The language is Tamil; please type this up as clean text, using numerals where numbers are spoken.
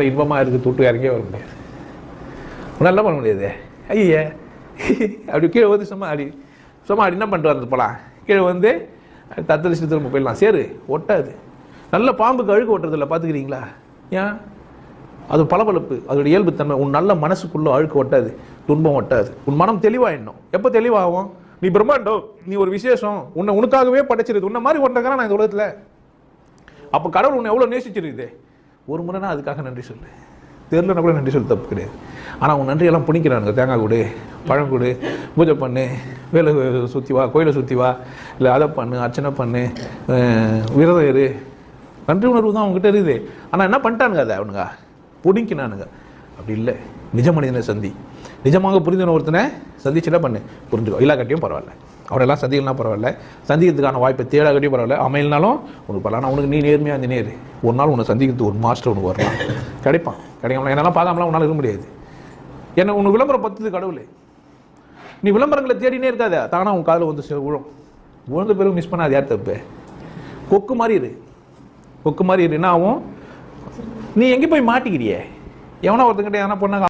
இன்பமாக இருக்குது தொட்டு இறங்கியே வர முடியாது. நல்லா பண்ண முடியாது. ஐயா அப்படி கீழே வந்து சும்மா அப்படி என்ன பண்ணிட்டு வரது போகலாம். கீழே வந்து தத்தளிச்சு திரும்ப போயிடலாம். சரி ஒட்டாது. நல்ல பாம்புக்கு அழுக்கு ஒட்டுறதில்ல, பார்த்துக்கிறீங்களா? ஏன்? அது பளபளப்பு, அதோட இயல்புத்தன்மை. உன் நல்ல மனசுக்குள்ளே அழுக்கு ஒட்டாது, துன்பம் ஒட்டாது. உன் மனம் தெளிவாயிடணும். எப்போ தெளிவாகும்? நீ பிரம்மாண்டம், நீ ஒரு விசேஷம், உனக்காகவே படைச்சிருது. உன்ன மாதிரி ஒன்றக்கான நான் இந்த உலகத்தில். அப்போ கடவுள் உன்னை எவ்வளோ நேசிச்சிருக்குது. ஒரு முறைனா அதுக்காக நன்றி சொல்லு. தெரியலனா கூட நன்றி சொல்லு, தப்பு கிடையாது. ஆனால் உன் நன்றியெல்லாம் பிடிக்கிறானுங்க. தேங்காய் கொடு, பழம் கொடு, பூஜை பண்ணு, வேலை சுற்றி வா, கோயிலை சுற்றி வா, இல்லை அதை பண்ணு, அர்ச்சனை பண்ணு, விரதம் இரு. நன்றி உணர்வு தான் அவங்ககிட்ட இருக்குது. ஆனால் என்ன பண்ணிட்டானுங்க, அதை அவனுங்க பிடிக்கினானுங்க. அப்படி இல்லை. நிஜ மனிதனை சந்தி. நிஜமாக புரிஞ்சன ஒருத்தனை சந்திச்சுட்டா பண்ணு, புரிஞ்சுக்கோ. எல்லா கட்டியும் பரவாயில்ல, அவனெல்லாம் சந்திக்கலாம் பரவாயில்ல, சந்திக்கிறதுக்கான வாய்ப்பை தேட கட்டியும் பரவாயில்ல, அமையினாலும் உனக்கு பரவாயில்ல. ஆனால் உனக்கு நீ நேர்மையாக அந்த நேரு ஒரு நாள் உன்னை சந்திக்கிறதுக்கு ஒரு மாஸ்டர் உனக்கு வரலாம். கிடைப்பான். கிடைக்காமலாம் என்னெல்லாம் பார்க்காமலாம் உன்னால் இருக்க முடியாது. என்ன உனக்கு விளம்பரம் பத்துது கடவுள். நீ விளம்பரங்களை தேடினே இருக்காத, தானா உன் காதில் வந்து விழும். விழுந்த பிறகு மிஸ் பண்ணாது. யார் தப்பு? கொக்கு மாதிரி இரு. கொக்கு மாதிரி இரு. என்ன ஆகும்? நீ எங்கே போய் மாட்டிக்கிறியே? எவனா ஒருத்தங்கிட்ட எதனா பொண்ணாங்க